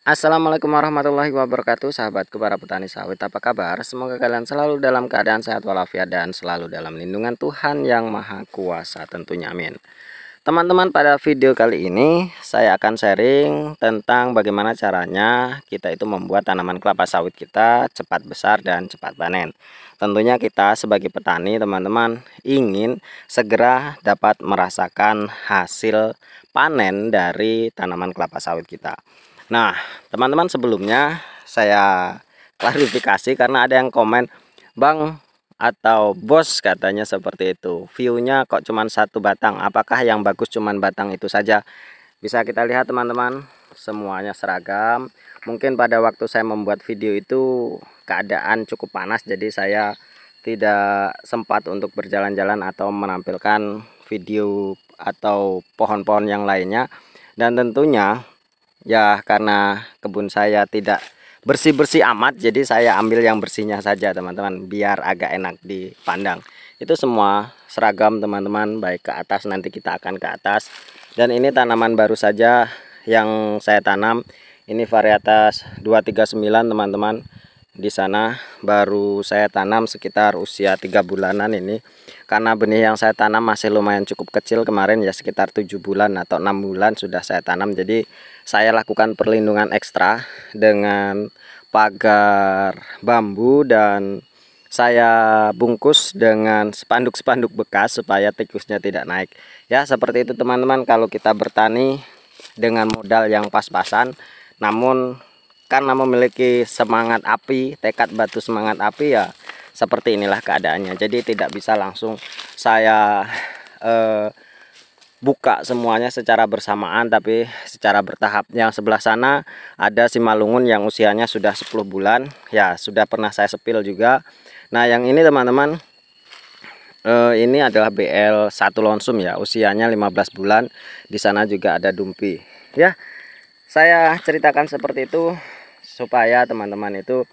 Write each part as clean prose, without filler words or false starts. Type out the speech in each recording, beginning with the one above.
Assalamualaikum warahmatullahi wabarakatuh, sahabatku para petani sawit, apa kabar? Semoga kalian selalu dalam keadaan sehat walafiat dan selalu dalam lindungan Tuhan yang Maha Kuasa tentunya, amin. Teman-teman, pada video kali ini saya akan sharing tentang bagaimana caranya kita itu membuat tanaman kelapa sawit kita cepat besar dan cepat panen. Tentunya kita sebagai petani, teman-teman, ingin segera dapat merasakan hasil panen dari tanaman kelapa sawit kita. Nah, teman-teman, sebelumnya saya klarifikasi karena ada yang komen, "Bang atau Bos," katanya seperti itu, "view-nya kok cuman satu batang, apakah yang bagus cuman batang itu saja?" Bisa kita lihat teman-teman, semuanya seragam. Mungkin pada waktu saya membuat video itu keadaan cukup panas, jadi saya tidak sempat untuk berjalan-jalan atau menampilkan video atau pohon-pohon yang lainnya. Dan tentunya ya, karena kebun saya tidak bersih-bersih amat, jadi saya ambil yang bersihnya saja teman-teman, biar agak enak dipandang. Itu semua seragam teman-teman, baik ke atas, nanti kita akan ke atas. Dan ini tanaman baru saja yang saya tanam. Ini varietas 239 teman-teman. Di sana baru saya tanam sekitar usia 3 bulanan ini, karena benih yang saya tanam masih lumayan cukup kecil. Kemarin ya sekitar 7 bulan atau 6 bulan sudah saya tanam. Jadi saya lakukan perlindungan ekstra dengan pagar bambu dan saya bungkus dengan spanduk-spanduk bekas supaya tikusnya tidak naik. Ya, seperti itu teman-teman, kalau kita bertani dengan modal yang pas-pasan, namun karena memiliki semangat api, tekad batu semangat api, ya seperti inilah keadaannya. Jadi tidak bisa langsung saya buka semuanya secara bersamaan, tapi secara bertahap. Yang sebelah sana ada simalungun yang usianya sudah 10 bulan, ya sudah pernah saya sepil juga. Nah, yang ini teman-teman, ini adalah BL1 lonsum ya, usianya 15 bulan. Di sana juga ada dumpi. Ya, saya ceritakan seperti itu supaya teman-teman itu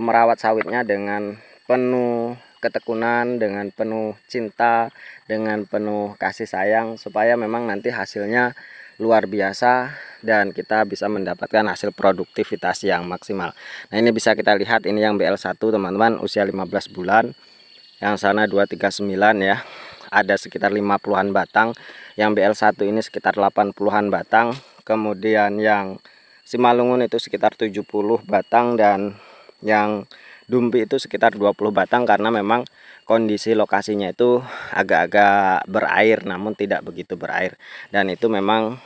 merawat sawitnya dengan penuh ketekunan, dengan penuh cinta, dengan penuh kasih sayang, supaya memang nanti hasilnya luar biasa dan kita bisa mendapatkan hasil produktivitas yang maksimal. Nah, ini bisa kita lihat, ini yang BL1 teman-teman, usia 15 bulan. Yang sana 239 ya, ada sekitar 50-an batang. Yang BL1 ini sekitar 80-an batang. Kemudian yang simalungun itu sekitar 70 batang, dan yang dumpi itu sekitar 20 batang, karena memang kondisi lokasinya itu agak-agak berair namun tidak begitu berair, dan itu memang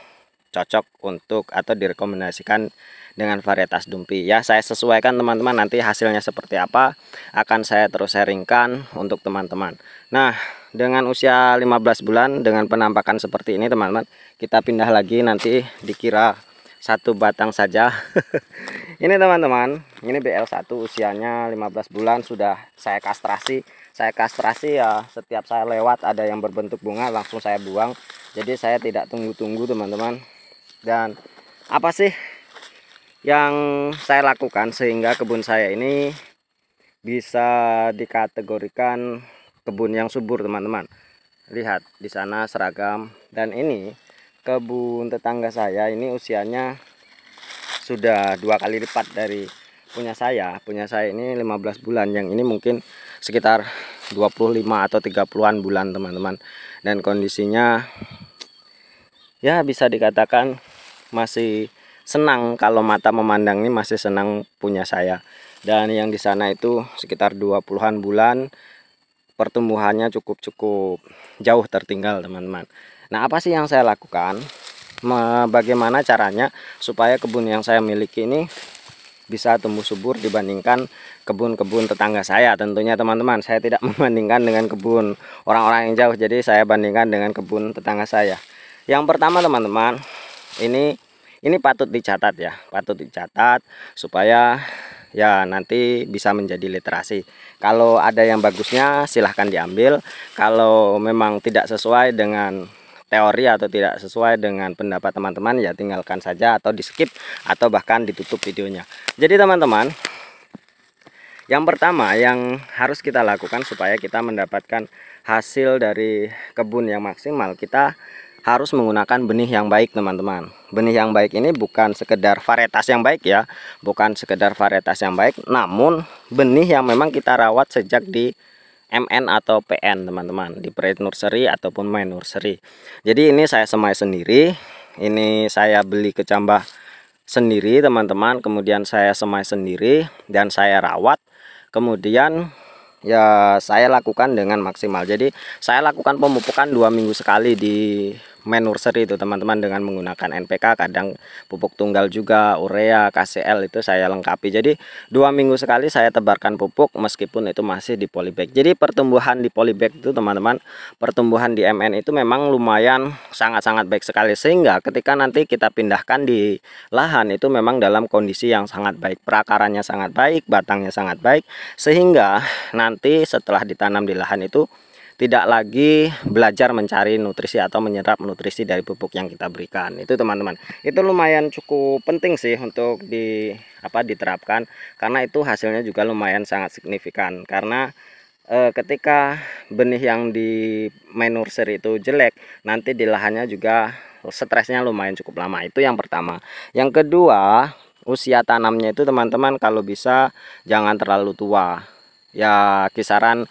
cocok untuk atau direkomendasikan dengan varietas dumpi. Ya, saya sesuaikan teman-teman, nanti hasilnya seperti apa akan saya terus sharingkan untuk teman-teman. Nah, dengan usia 15 bulan dengan penampakan seperti ini teman-teman, kita pindah lagi, nanti dikira satu batang saja. Ini teman-teman, ini BL1 usianya 15 bulan, sudah saya kastrasi. Saya kastrasi ya, setiap saya lewat ada yang berbentuk bunga langsung saya buang. Jadi saya tidak tunggu-tunggu teman-teman. Dan apa sih yang saya lakukan sehingga kebun saya ini bisa dikategorikan kebun yang subur teman-teman? Lihat di sana seragam. Dan ini kebun tetangga saya, ini usianya sudah 2 kali lipat dari punya saya. Punya saya ini 15 bulan, yang ini mungkin sekitar 25 atau 30-an bulan teman-teman. Dan kondisinya ya bisa dikatakan masih senang, kalau mata memandang ini masih senang punya saya. Dan yang di sana itu sekitar 20-an bulan, pertumbuhannya cukup jauh tertinggal teman-teman. Nah, apa sih yang saya lakukan? Bagaimana caranya supaya kebun yang saya miliki ini bisa tumbuh subur dibandingkan kebun-kebun tetangga saya? Tentunya teman-teman, saya tidak membandingkan dengan kebun orang-orang yang jauh, jadi saya bandingkan dengan kebun tetangga saya. Yang pertama teman-teman, ini patut dicatat ya, patut dicatat supaya ya nanti bisa menjadi literasi. Kalau ada yang bagusnya silahkan diambil, kalau memang tidak sesuai dengan teori atau tidak sesuai dengan pendapat teman-teman ya tinggalkan saja atau di skip atau bahkan ditutup videonya. Jadi teman-teman, yang pertama yang harus kita lakukan supaya kita mendapatkan hasil dari kebun yang maksimal, kita harus menggunakan benih yang baik teman-teman. Benih yang baik ini bukan sekedar varietas yang baik ya, bukan sekedar varietas yang baik, namun benih yang memang kita rawat sejak di MN atau PN teman-teman, di pre nursery ataupun main nursery. Jadi ini saya semai sendiri, ini saya beli kecambah sendiri teman-teman, kemudian saya semai sendiri dan saya rawat, kemudian ya saya lakukan dengan maksimal. Jadi saya lakukan pemupukan 2 minggu sekali di main nursery itu teman-teman, dengan menggunakan NPK, kadang pupuk tunggal juga, urea, KCL itu saya lengkapi. Jadi 2 minggu sekali saya tebarkan pupuk meskipun itu masih di polybag. Jadi pertumbuhan di polybag itu teman-teman, pertumbuhan di MN itu memang lumayan sangat-sangat baik sekali, sehingga ketika nanti kita pindahkan di lahan itu memang dalam kondisi yang sangat baik, perakarannya sangat baik, batangnya sangat baik, sehingga nanti setelah ditanam di lahan itu tidak lagi belajar mencari nutrisi atau menyerap nutrisi dari pupuk yang kita berikan. Itu teman-teman, itu lumayan cukup penting sih untuk diterapkan, karena itu hasilnya juga lumayan sangat signifikan. Karena ketika benih yang di main nursery itu jelek, nanti di lahannya juga stresnya lumayan cukup lama. Itu yang pertama. Yang kedua, usia tanamnya itu teman-teman kalau bisa jangan terlalu tua ya, kisaran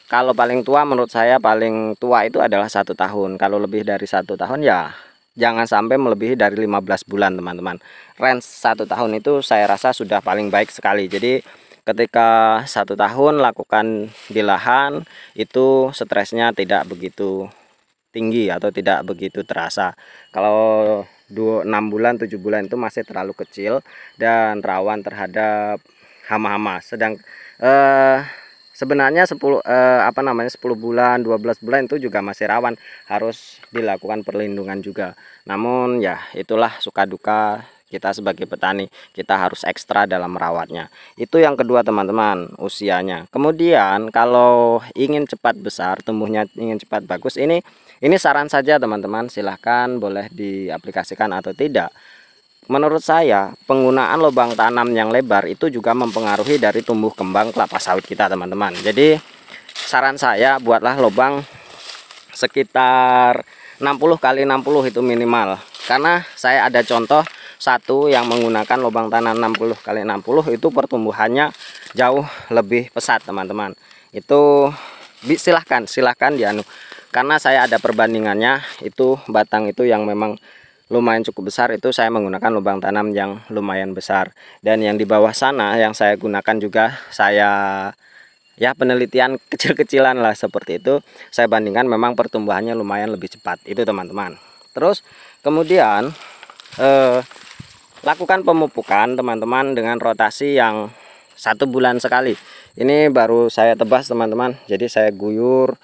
kalau paling tua menurut saya, paling tua itu adalah 1 tahun. Kalau lebih dari 1 tahun ya jangan sampai melebihi dari 15 bulan teman-teman. Range 1 tahun itu saya rasa sudah paling baik sekali. Jadi ketika 1 tahun lakukan di lahan itu stresnya tidak begitu tinggi atau tidak begitu terasa. Kalau 6 bulan 7 bulan itu masih terlalu kecil dan rawan terhadap hama-hama. Sedang sebenarnya 10 bulan 12 bulan itu juga masih rawan, harus dilakukan perlindungan juga. Namun ya itulah suka duka kita sebagai petani, kita harus ekstra dalam merawatnya. Itu yang kedua teman-teman, usianya. Kemudian kalau ingin cepat besar, tumbuhnya ingin cepat bagus, ini saran saja teman-teman, silahkan boleh diaplikasikan atau tidak. Menurut saya penggunaan lubang tanam yang lebar itu juga mempengaruhi dari tumbuh kembang kelapa sawit kita teman-teman. Jadi saran saya buatlah lubang sekitar 60 kali 60 itu minimal. Karena saya ada contoh satu yang menggunakan lubang tanam 60 kali 60 itu pertumbuhannya jauh lebih pesat teman-teman. Itu silahkan dianu. Karena saya ada perbandingannya, itu batang itu yang memang lumayan cukup besar itu saya menggunakan lubang tanam yang lumayan besar, dan yang di bawah sana yang saya gunakan juga saya ya penelitian kecil-kecilan lah seperti itu, saya bandingkan memang pertumbuhannya lumayan lebih cepat itu teman-teman. Terus kemudian lakukan pemupukan teman-teman dengan rotasi yang 1 bulan sekali. Ini baru saya tebas teman-teman, jadi saya guyur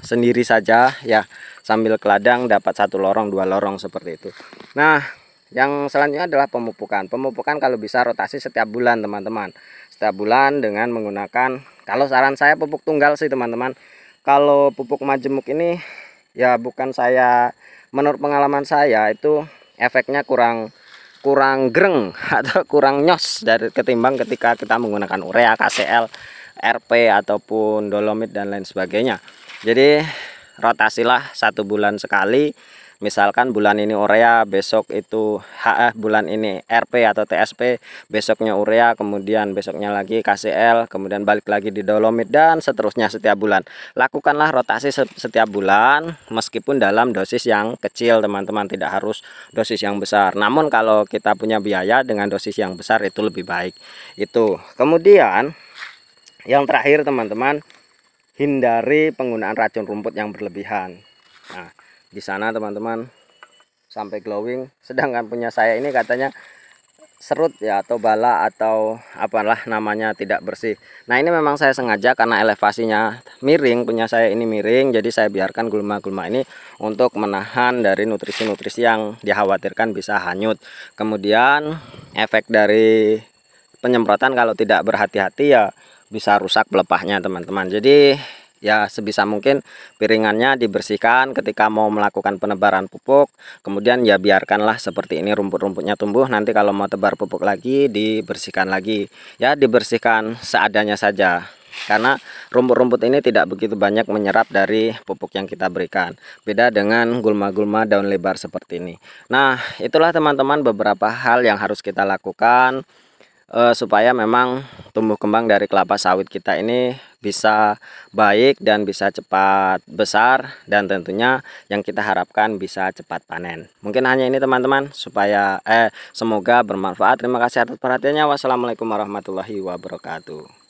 sendiri saja ya, sambil ke ladang dapat 1 lorong 2 lorong seperti itu. Nah yang selanjutnya adalah pemupukan. Kalau bisa rotasi setiap bulan teman-teman, setiap bulan dengan menggunakan, kalau saran saya pupuk tunggal sih teman-teman. Kalau pupuk majemuk ini ya menurut pengalaman saya itu efeknya kurang greng atau kurang nyos dari ketimbang ketika kita menggunakan urea, KCL, RP ataupun dolomit dan lain sebagainya. Jadi rotasilah 1 bulan sekali. Misalkan bulan ini urea, besok itu bulan ini RP atau TSP, besoknya urea, kemudian besoknya lagi KCL, kemudian balik lagi di dolomit, dan seterusnya setiap bulan. Lakukanlah rotasi setiap bulan meskipun dalam dosis yang kecil teman-teman, tidak harus dosis yang besar. Namun kalau kita punya biaya dengan dosis yang besar itu lebih baik. Itu. Kemudian yang terakhir teman-teman, hindari penggunaan racun rumput yang berlebihan. Nah, di sana teman-teman sampai glowing, sedangkan punya saya ini katanya serut ya, atau bala atau apalah namanya, tidak bersih. Nah ini memang saya sengaja karena elevasinya miring, punya saya ini miring, jadi saya biarkan gulma-gulma ini untuk menahan dari nutrisi-nutrisi yang dikhawatirkan bisa hanyut. Kemudian efek dari penyemprotan kalau tidak berhati-hati ya bisa rusak pelepahnya teman-teman. Jadi ya sebisa mungkin piringannya dibersihkan ketika mau melakukan penebaran pupuk. Kemudian ya biarkanlah seperti ini, rumput-rumputnya tumbuh. Nanti kalau mau tebar pupuk lagi dibersihkan lagi. Ya dibersihkan seadanya saja. karena rumput-rumput ini tidak begitu banyak menyerap dari pupuk yang kita berikan. Beda dengan gulma-gulma daun lebar seperti ini. Nah, itulah teman-teman beberapa hal yang harus kita lakukan supaya memang tumbuh kembang dari kelapa sawit kita ini bisa baik dan bisa cepat besar, dan tentunya yang kita harapkan bisa cepat panen. Mungkin hanya ini teman-teman, supaya semoga bermanfaat. Terima kasih atas perhatiannya. Wassalamualaikum warahmatullahi wabarakatuh.